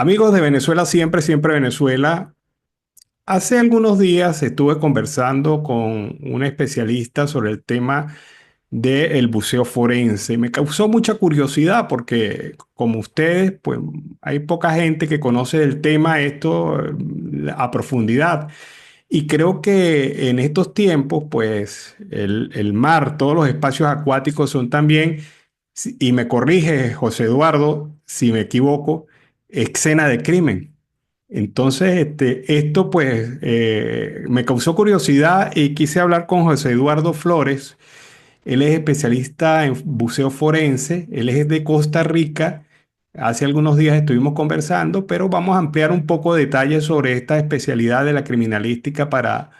Amigos de Venezuela, siempre, siempre Venezuela. Hace algunos días estuve conversando con una especialista sobre el tema del buceo forense. Me causó mucha curiosidad porque, como ustedes, pues hay poca gente que conoce del tema esto a profundidad. Y creo que en estos tiempos, pues el mar, todos los espacios acuáticos son también, y me corrige José Eduardo si me equivoco, escena de crimen. Entonces, esto pues me causó curiosidad y quise hablar con José Eduardo Flores. Él es especialista en buceo forense, él es de Costa Rica. Hace algunos días estuvimos conversando, pero vamos a ampliar un poco de detalles sobre esta especialidad de la criminalística para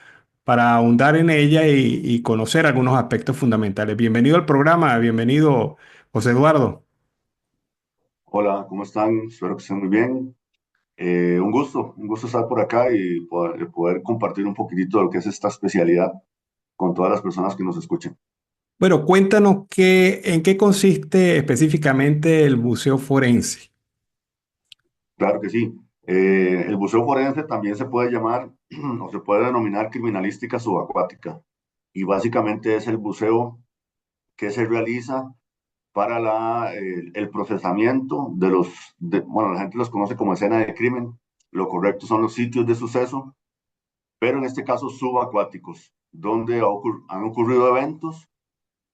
ahondar en ella y conocer algunos aspectos fundamentales. Bienvenido al programa, bienvenido José Eduardo. Hola, ¿cómo están? Espero que estén muy bien. Un gusto estar por acá y poder compartir un poquitito de lo que es esta especialidad con todas las personas que nos escuchen. Bueno, cuéntanos en qué consiste específicamente el buceo forense. Claro que sí. El buceo forense también se puede llamar o se puede denominar criminalística subacuática y básicamente es el buceo que se realiza para el procesamiento bueno, la gente los conoce como escena de crimen. Lo correcto son los sitios de suceso, pero en este caso subacuáticos, donde han ocurrido eventos,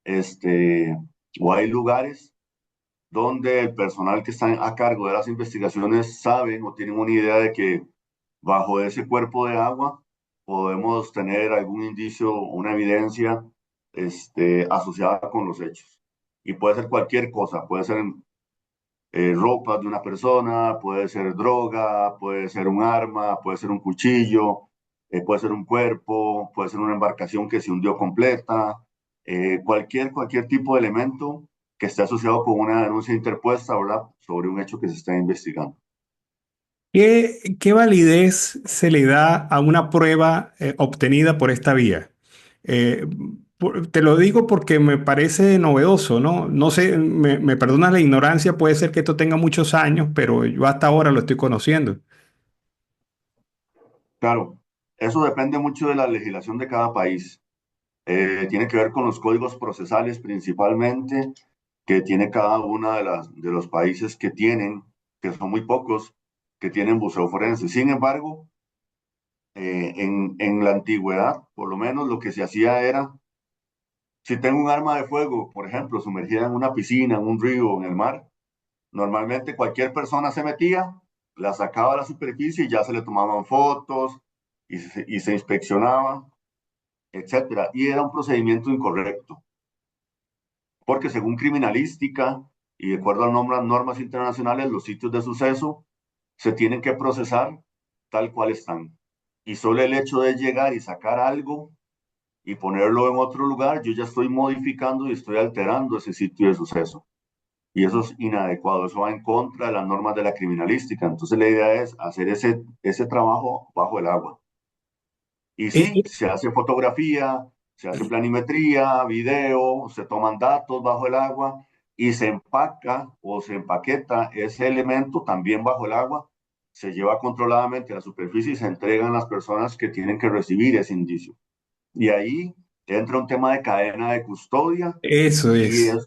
este, o hay lugares donde el personal que está a cargo de las investigaciones saben o tienen una idea de que bajo ese cuerpo de agua podemos tener algún indicio o una evidencia asociada con los hechos. Y puede ser cualquier cosa, puede ser ropa de una persona, puede ser droga, puede ser un arma, puede ser un cuchillo, puede ser un cuerpo, puede ser una embarcación que se hundió completa, cualquier tipo de elemento que esté asociado con una denuncia interpuesta, ¿verdad?, sobre un hecho que se está investigando. ¿Qué validez se le da a una prueba obtenida por esta vía? Eh, Te lo digo porque me parece novedoso, ¿no? No sé, me perdonas la ignorancia, puede ser que esto tenga muchos años, pero yo hasta ahora lo estoy conociendo. Claro, eso depende mucho de la legislación de cada país. Tiene que ver con los códigos procesales principalmente que tiene cada uno de los países que tienen, que son muy pocos, que tienen buceo forense. Sin embargo, en la antigüedad, por lo menos lo que se hacía era, si tengo un arma de fuego, por ejemplo, sumergida en una piscina, en un río, en el mar, normalmente cualquier persona se metía, la sacaba a la superficie y ya se le tomaban fotos y se inspeccionaba, etcétera. Y era un procedimiento incorrecto, porque según criminalística y de acuerdo a normas internacionales, los sitios de suceso se tienen que procesar tal cual están. Y solo el hecho de llegar y sacar algo y ponerlo en otro lugar, yo ya estoy modificando y estoy alterando ese sitio de suceso. Y eso es inadecuado, eso va en contra de las normas de la criminalística. Entonces la idea es hacer ese trabajo bajo el agua. Y sí, Eh, se hace fotografía, se hace planimetría, video, se toman datos bajo el agua y se empaca o se empaqueta ese elemento también bajo el agua, se lleva controladamente a la superficie y se entregan a las personas que tienen que recibir ese indicio. Y ahí entra un tema de cadena de custodia Eso y, es. es,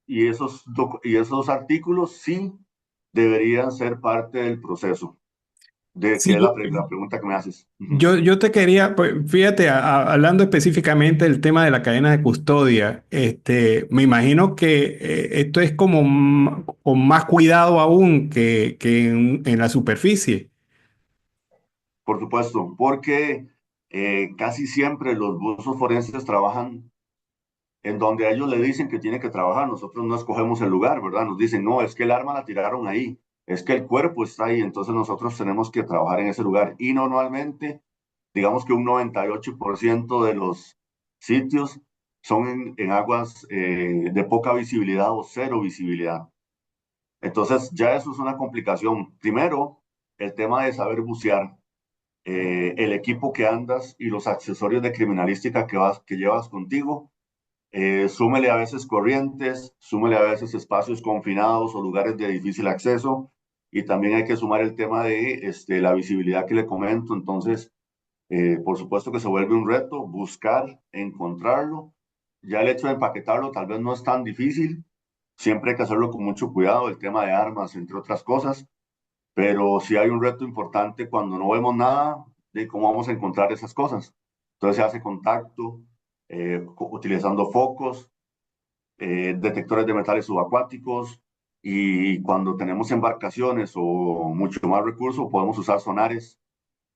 y esos artículos sí deberían ser parte del proceso, de que Sí, es la pregunta que me haces. Ujú. yo te quería, pues, fíjate, hablando específicamente del tema de la cadena de custodia, me imagino que esto es como con más cuidado aún que en la superficie. Por supuesto, porque casi siempre los buzos forenses trabajan en donde a ellos le dicen que tiene que trabajar. Nosotros no escogemos el lugar, ¿verdad? Nos dicen, no, es que el arma la tiraron ahí, es que el cuerpo está ahí, entonces nosotros tenemos que trabajar en ese lugar. Y normalmente, digamos que un 98% de los sitios son en aguas de poca visibilidad o cero visibilidad. Entonces, ya eso es una complicación. Primero, el tema de saber bucear, el equipo que andas y los accesorios de criminalística que llevas contigo. Súmele a veces corrientes, súmele a veces espacios confinados o lugares de difícil acceso y también hay que sumar el tema de la visibilidad que le comento. Entonces, por supuesto que se vuelve un reto buscar, encontrarlo. Ya el hecho de empaquetarlo tal vez no es tan difícil, siempre hay que hacerlo con mucho cuidado, el tema de armas, entre otras cosas, pero sí hay un reto importante cuando no vemos nada de cómo vamos a encontrar esas cosas. Entonces se hace contacto, utilizando focos, detectores de metales subacuáticos, y cuando tenemos embarcaciones o mucho más recursos podemos usar sonares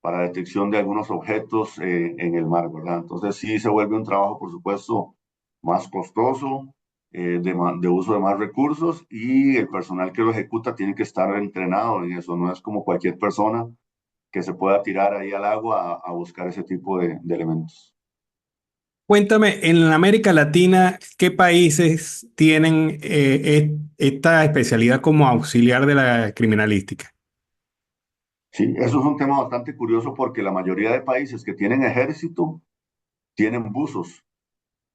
para detección de algunos objetos en el mar, ¿verdad? Entonces sí se vuelve un trabajo, por supuesto, más costoso, de uso de más recursos, y el personal que lo ejecuta tiene que estar entrenado en eso, no es como cualquier persona que se pueda tirar ahí al agua a buscar ese tipo de elementos. Cuéntame, en América Latina, ¿qué países tienen esta especialidad como auxiliar de la criminalística? Sí, eso es un tema bastante curioso porque la mayoría de países que tienen ejército tienen buzos,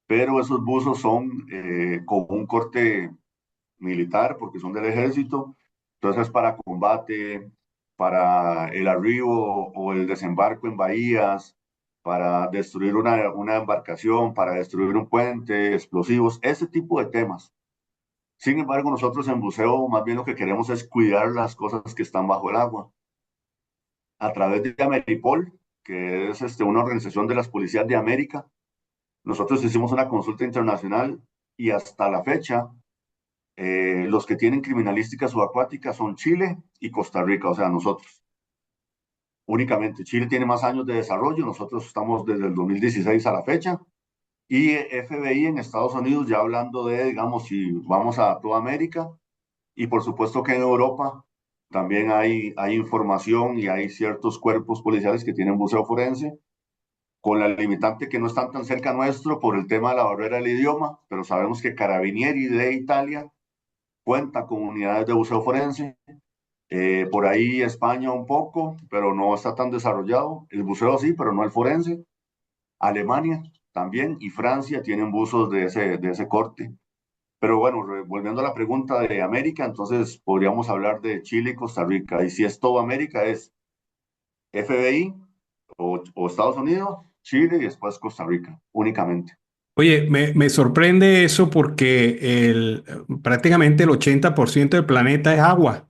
pero esos buzos son con un corte militar porque son del ejército, entonces para combate, para el arribo o el desembarco en bahías, para destruir una embarcación, para destruir un puente, explosivos, ese tipo de temas. Sin embargo, nosotros en buceo más bien lo que queremos es cuidar las cosas que están bajo el agua. A través de Ameripol, que es una organización de las policías de América, nosotros hicimos una consulta internacional y hasta la fecha los que tienen criminalística subacuática son Chile y Costa Rica, o sea, nosotros únicamente. Chile tiene más años de desarrollo, nosotros estamos desde el 2016 a la fecha, y FBI en Estados Unidos, ya hablando de, digamos, si vamos a toda América, y por supuesto que en Europa también hay información y hay ciertos cuerpos policiales que tienen buceo forense, con la limitante que no están tan cerca nuestro por el tema de la barrera del idioma, pero sabemos que Carabinieri de Italia cuenta con unidades de buceo forense. Por ahí España un poco, pero no está tan desarrollado. El buceo sí, pero no el forense. Alemania también, y Francia tienen buzos de ese corte. Pero bueno, volviendo a la pregunta de América, entonces podríamos hablar de Chile y Costa Rica. Y si es toda América, es FBI o Estados Unidos, Chile y después Costa Rica, únicamente. Oye, me sorprende eso porque prácticamente el 80% del planeta es agua.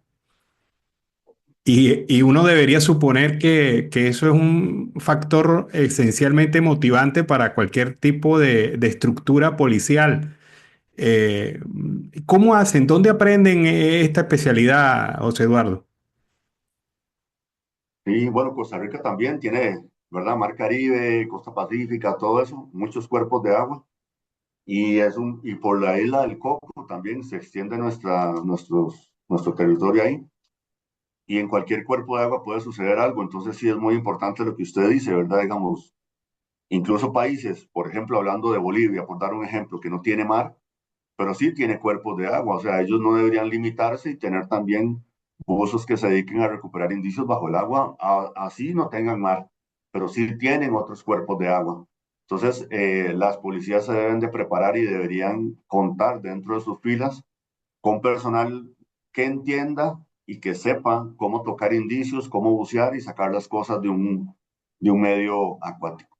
Y uno debería suponer que eso es un factor esencialmente motivante para cualquier tipo de estructura policial. Eh, ¿Cómo hacen? ¿Dónde aprenden esta especialidad, José Eduardo? Y bueno, Costa Rica también tiene, ¿verdad? Mar Caribe, Costa Pacífica, todo eso, muchos cuerpos de agua. Y por la isla del Coco también se extiende nuestro territorio ahí. Y en cualquier cuerpo de agua puede suceder algo. Entonces sí es muy importante lo que usted dice, ¿verdad? Digamos, incluso países, por ejemplo, hablando de Bolivia, por dar un ejemplo, que no tiene mar, pero sí tiene cuerpos de agua. O sea, ellos no deberían limitarse y tener también buzos que se dediquen a recuperar indicios bajo el agua, así no tengan mar, pero sí tienen otros cuerpos de agua. Entonces, las policías se deben de preparar y deberían contar dentro de sus filas con personal que entienda y que sepa cómo tocar indicios, cómo bucear y sacar las cosas de un medio acuático.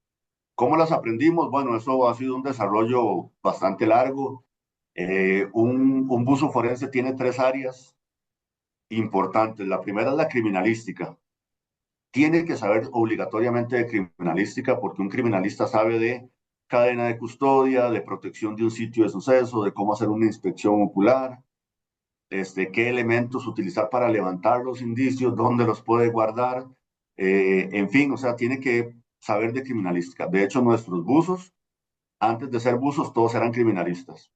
¿Cómo las aprendimos? Bueno, eso ha sido un desarrollo bastante largo. Un buzo forense tiene tres áreas importantes. La primera es la criminalística. Tiene que saber obligatoriamente de criminalística porque un criminalista sabe de cadena de custodia, de protección de un sitio de suceso, de cómo hacer una inspección ocular, qué elementos utilizar para levantar los indicios, dónde los puede guardar, en fin, o sea, tiene que saber de criminalística. De hecho, nuestros buzos, antes de ser buzos, todos eran criminalistas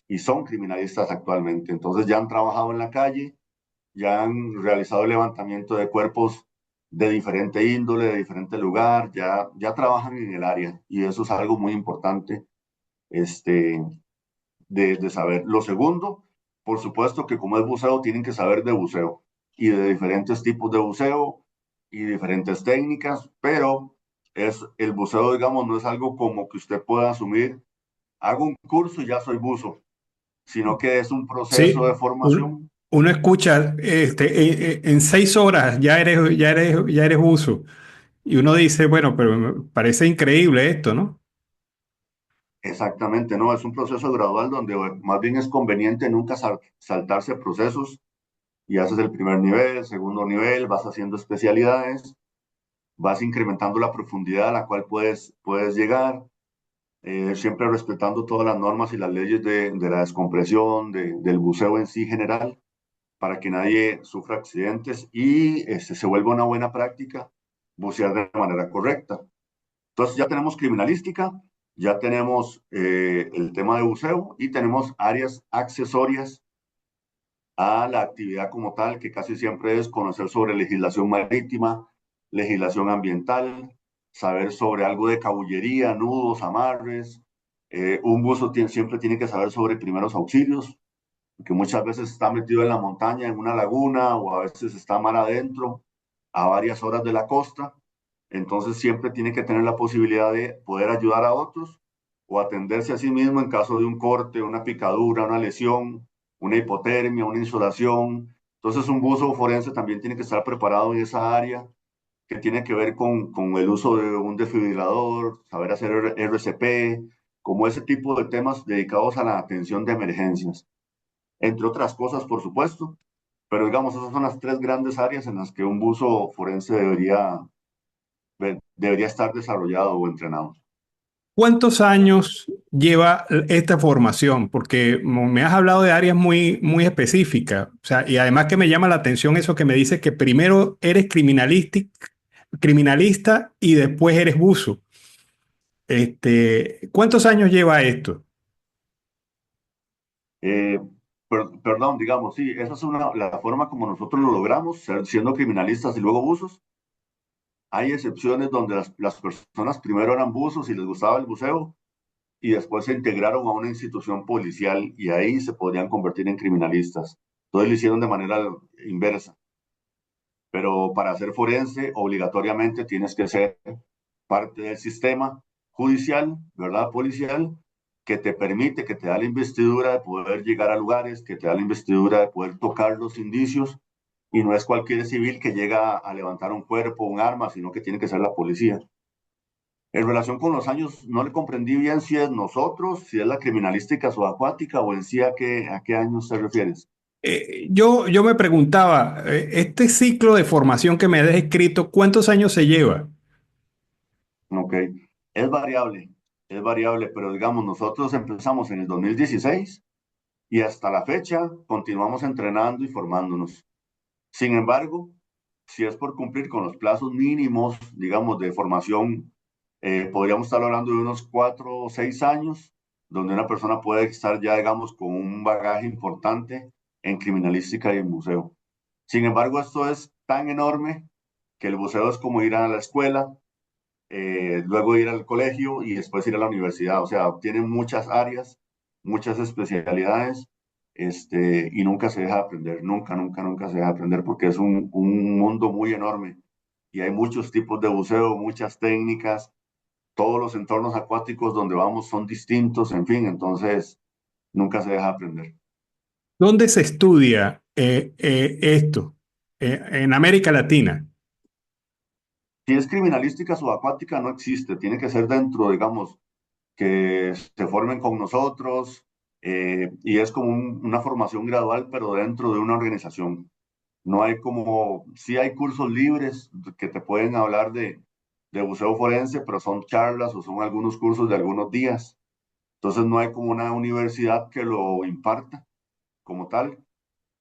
y son criminalistas actualmente. Entonces ya han trabajado en la calle, ya han realizado el levantamiento de cuerpos de diferente índole, de diferente lugar, ya trabajan en el área y eso es algo muy importante este, de saber. Lo segundo, por supuesto que como es buceo, tienen que saber de buceo y de diferentes tipos de buceo y diferentes técnicas, pero el buceo, digamos, no es algo como que usted pueda asumir, hago un curso y ya soy buzo, sino que es un proceso Sí, de formación. uno escucha, en 6 horas ya eres uso. Y uno dice, bueno, pero me parece increíble esto, ¿no? Exactamente, no, es un proceso gradual donde más bien es conveniente nunca saltarse procesos y haces el primer nivel, segundo nivel, vas haciendo especialidades, vas incrementando la profundidad a la cual puedes llegar, siempre respetando todas las normas y las leyes de la descompresión, del buceo en sí general, para que nadie sufra accidentes y se vuelva una buena práctica bucear de manera correcta. Entonces ya tenemos criminalística, ya tenemos el tema de buceo y tenemos áreas accesorias a la actividad como tal, que casi siempre es conocer sobre legislación marítima, legislación ambiental, saber sobre algo de cabullería, nudos, amarres. Un buzo siempre tiene que saber sobre primeros auxilios, que muchas veces está metido en la montaña, en una laguna, o a veces está mar adentro, a varias horas de la costa. Entonces siempre tiene que tener la posibilidad de poder ayudar a otros o atenderse a sí mismo en caso de un corte, una picadura, una lesión, una hipotermia, una insolación. Entonces un buzo forense también tiene que estar preparado en esa área que tiene que ver con el uso de un desfibrilador, saber hacer RCP, como ese tipo de temas dedicados a la atención de emergencias, entre otras cosas, por supuesto. Pero digamos, esas son las tres grandes áreas en las que un buzo forense debería estar desarrollado o entrenado. ¿Cuántos años lleva esta formación? Porque me has hablado de áreas muy específicas. O sea, y además que me llama la atención eso que me dices que primero eres criminalista y después eres buzo. ¿Cuántos años lleva esto? Eh, perdón, digamos, sí, esa es la forma como nosotros lo logramos, siendo criminalistas y luego buzos. Hay excepciones donde las personas primero eran buzos y les gustaba el buceo y después se integraron a una institución policial y ahí se podrían convertir en criminalistas. Entonces lo hicieron de manera inversa. Pero para ser forense, obligatoriamente tienes que ser parte del sistema judicial, ¿verdad? Policial, que te permite, que te da la investidura de poder llegar a lugares, que te da la investidura de poder tocar los indicios, y no es cualquier civil que llega a levantar un cuerpo, un arma, sino que tiene que ser la policía. En relación con los años, no le comprendí bien si es nosotros, si es la criminalística subacuática o en sí a qué años te refieres. Yo me preguntaba, este ciclo de formación que me has descrito, ¿cuántos años se lleva? Ok, es variable, pero digamos, nosotros empezamos en el 2016 y hasta la fecha continuamos entrenando y formándonos. Sin embargo, si es por cumplir con los plazos mínimos, digamos, de formación, podríamos estar hablando de unos 4 o 6 años, donde una persona puede estar ya, digamos, con un bagaje importante en criminalística y en buceo. Sin embargo, esto es tan enorme que el buceo es como ir a la escuela, luego ir al colegio y después ir a la universidad. O sea, tiene muchas áreas, muchas especialidades, y nunca se deja de aprender, nunca, nunca, nunca se deja de aprender porque es un mundo muy enorme y hay muchos tipos de buceo, muchas técnicas, todos los entornos acuáticos donde vamos son distintos, en fin, entonces nunca se deja de aprender. ¿Dónde se estudia esto? En América Latina. Si es criminalística subacuática, no existe, tiene que ser dentro, digamos, que se formen con nosotros, y es como una formación gradual, pero dentro de una organización. No hay como, sí hay cursos libres que te pueden hablar de buceo forense, pero son charlas o son algunos cursos de algunos días. Entonces no hay como una universidad que lo imparta como tal,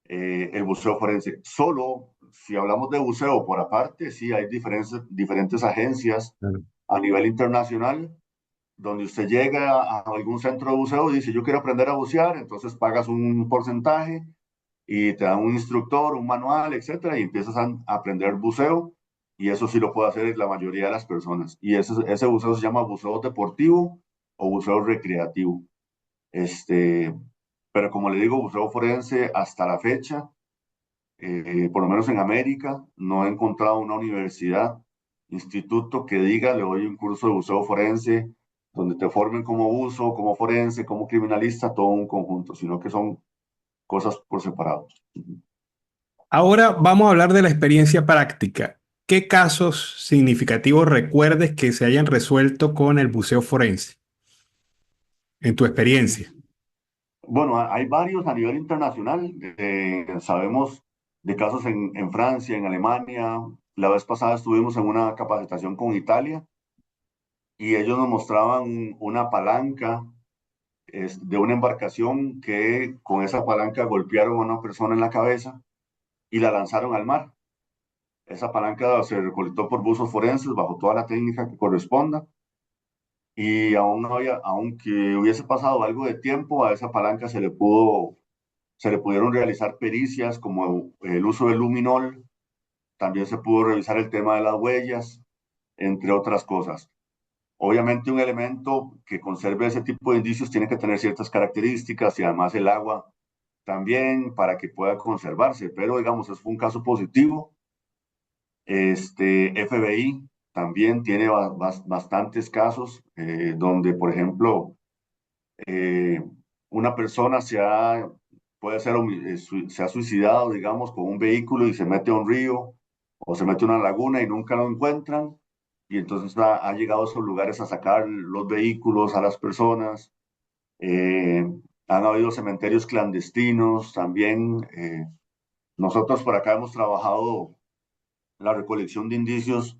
el buceo forense. Solo si hablamos de buceo por aparte, sí hay diferentes agencias Claro. a nivel internacional donde usted llega a algún centro de buceo y dice, yo quiero aprender a bucear, entonces pagas un porcentaje y te dan un instructor, un manual, etcétera, y empiezas a aprender buceo, y eso sí lo puede hacer la mayoría de las personas. Y ese buceo se llama buceo deportivo o buceo recreativo. Este, pero como le digo, buceo forense hasta la fecha, por lo menos en América, no he encontrado una universidad, instituto que diga, le doy un curso de buceo forense, donde te formen como buzo, como forense, como criminalista, todo un conjunto, sino que son cosas por separado. Ahora vamos a hablar de la experiencia práctica. ¿Qué casos significativos recuerdes que se hayan resuelto con el buceo forense en tu experiencia? Bueno, hay varios a nivel internacional. Sabemos de casos en Francia, en Alemania. La vez pasada estuvimos en una capacitación con Italia y ellos nos mostraban una palanca de una embarcación que con esa palanca golpearon a una persona en la cabeza y la lanzaron al mar. Esa palanca se recolectó por buzos forenses bajo toda la técnica que corresponda y aún no había, aunque hubiese pasado algo de tiempo, a esa palanca se le pudieron realizar pericias como el uso del luminol, también se pudo revisar el tema de las huellas, entre otras cosas. Obviamente un elemento que conserve ese tipo de indicios tiene que tener ciertas características y además el agua también para que pueda conservarse, pero digamos, es un caso positivo. FBI también tiene bastantes casos donde, por ejemplo, eh, una persona puede ser, se ha suicidado, digamos, con un vehículo y se mete a un río o se mete a una laguna y nunca lo encuentran. Y entonces ha llegado a esos lugares a sacar los vehículos a las personas. Eh, Han habido cementerios clandestinos también. Nosotros por acá hemos trabajado la recolección de indicios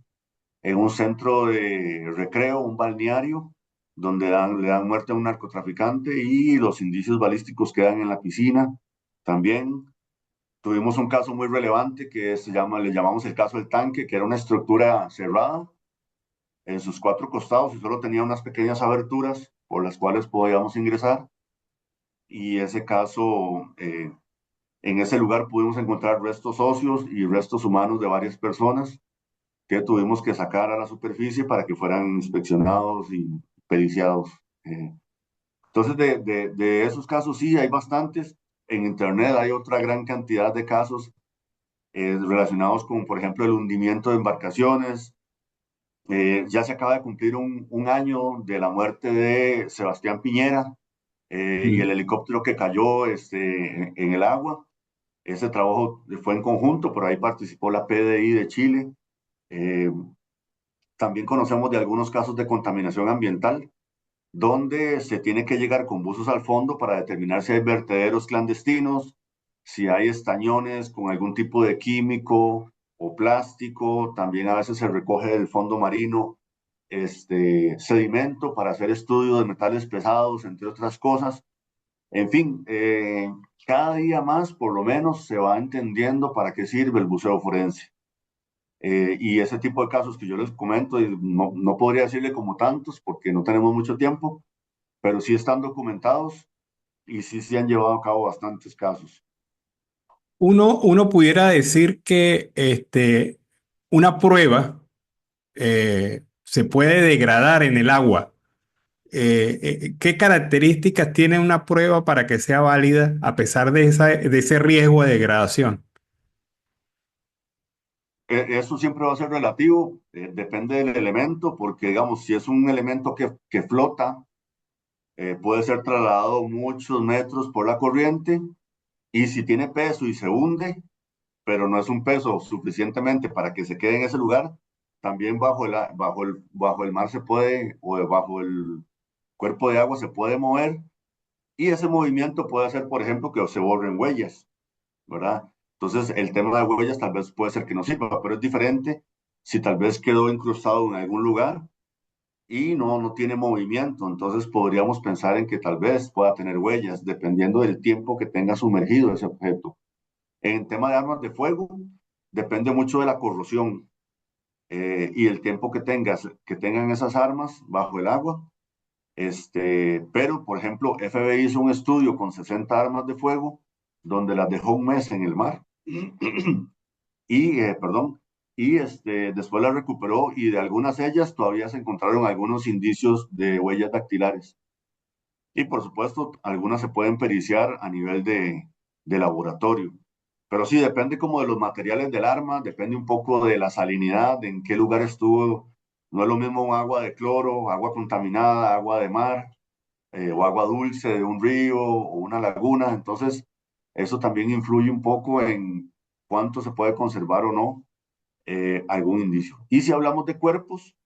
en un centro de recreo, un balneario, donde le dan muerte a un narcotraficante y los indicios balísticos quedan en la piscina. También tuvimos un caso muy relevante que le llamamos el caso del tanque, que era una estructura cerrada en sus cuatro costados y solo tenía unas pequeñas aberturas por las cuales podíamos ingresar. Y ese caso, en ese lugar pudimos encontrar restos óseos y restos humanos de varias personas que tuvimos que sacar a la superficie para que fueran inspeccionados y periciados. Eh, entonces, de esos casos sí, hay bastantes. En Internet hay otra gran cantidad de casos relacionados con, por ejemplo, el hundimiento de embarcaciones. Ya se acaba de cumplir un año de la muerte de Sebastián Piñera y el Mm. helicóptero que cayó en el agua. Ese trabajo fue en conjunto, por ahí participó la PDI de Chile. Eh, También conocemos de algunos casos de contaminación ambiental, donde se tiene que llegar con buzos al fondo para determinar si hay vertederos clandestinos, si hay estañones con algún tipo de químico o plástico. También a veces se recoge del fondo marino sedimento para hacer estudios de metales pesados, entre otras cosas. En fin, cada día más, por lo menos, se va entendiendo para qué sirve el buceo forense. Y ese tipo de casos que yo les comento, y no podría decirle como tantos porque no tenemos mucho tiempo, pero sí están documentados y sí se han llevado a cabo bastantes casos. Uno pudiera decir que una prueba se puede degradar en el agua. ¿Qué características tiene una prueba para que sea válida a pesar de ese riesgo de degradación? Eso siempre va a ser relativo, depende del elemento, porque digamos, si es un elemento que flota, puede ser trasladado muchos metros por la corriente y si tiene peso y se hunde, pero no es un peso suficientemente para que se quede en ese lugar, también bajo el mar se puede, o bajo el cuerpo de agua se puede mover y ese movimiento puede hacer, por ejemplo, que se borren huellas, ¿verdad? Entonces, el tema de huellas tal vez puede ser que no sirva, pero es diferente si tal vez quedó incrustado en algún lugar y no tiene movimiento. Entonces, podríamos pensar en que tal vez pueda tener huellas, dependiendo del tiempo que tenga sumergido ese objeto. En tema de armas de fuego, depende mucho de la corrosión y el tiempo que tengan esas armas bajo el agua. Pero, por ejemplo, FBI hizo un estudio con 60 armas de fuego donde las dejó un mes en el mar perdón, después las recuperó y de algunas de ellas todavía se encontraron algunos indicios de huellas dactilares. Y por supuesto, algunas se pueden periciar a nivel de laboratorio. Pero sí, depende como de los materiales del arma, depende un poco de la salinidad, de en qué lugar estuvo. No es lo mismo un agua de cloro, agua contaminada, agua de mar, o agua dulce de un río o una laguna. Entonces, Eso también influye un poco en cuánto se puede conservar o no algún indicio. Y si hablamos de cuerpos,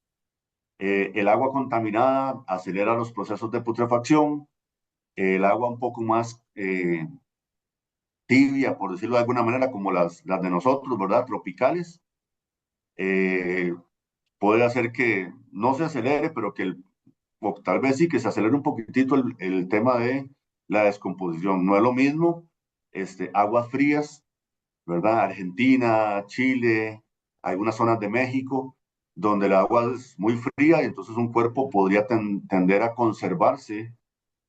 el agua contaminada acelera los procesos de putrefacción, el agua un poco más tibia, por decirlo de alguna manera, como las de nosotros, ¿verdad? Tropicales, eh, puede hacer que no se acelere, pero o tal vez sí que se acelere un poquitito el tema de la descomposición. No es lo mismo aguas frías, ¿verdad? Argentina, Chile, algunas zonas de México, donde el agua es muy fría y entonces un cuerpo podría tender a conservarse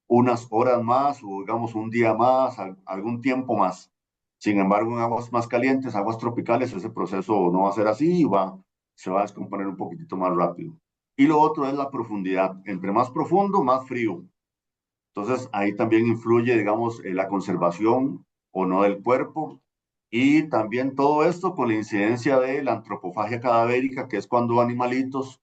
unas horas más o digamos un día más, algún tiempo más. Sin embargo, en aguas más calientes, aguas tropicales, ese proceso no va a ser así y se va a descomponer un poquitito más rápido. Y lo otro es la profundidad. Entre más profundo, más frío. Entonces, ahí también influye, digamos, la conservación o no del cuerpo. Y también todo esto con la incidencia de la antropofagia cadavérica, que es cuando animalitos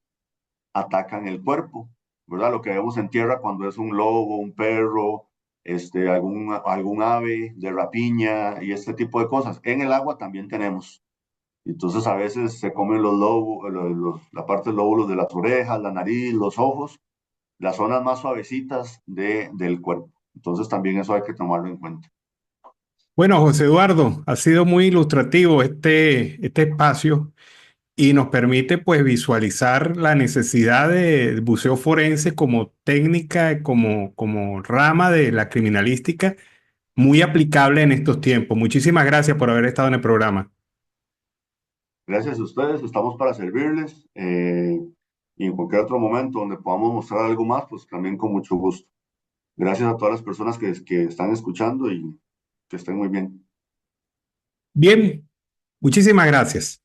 atacan el cuerpo, ¿verdad? Lo que vemos en tierra cuando es un lobo, un perro, algún ave de rapiña y este tipo de cosas. En el agua también tenemos. Entonces a veces se comen los lobos, la parte de los lóbulos de las orejas, la nariz, los ojos, las zonas más suavecitas del cuerpo. Entonces también eso hay que tomarlo en cuenta. Bueno, José Eduardo, ha sido muy ilustrativo este espacio y nos permite pues visualizar la necesidad del buceo forense como técnica, como rama de la criminalística muy aplicable en estos tiempos. Muchísimas gracias por haber estado en el programa. Gracias a ustedes, estamos para servirles y en cualquier otro momento donde podamos mostrar algo más, pues también con mucho gusto. Gracias a todas las personas que están escuchando y que estén muy bien. Bien, muchísimas gracias.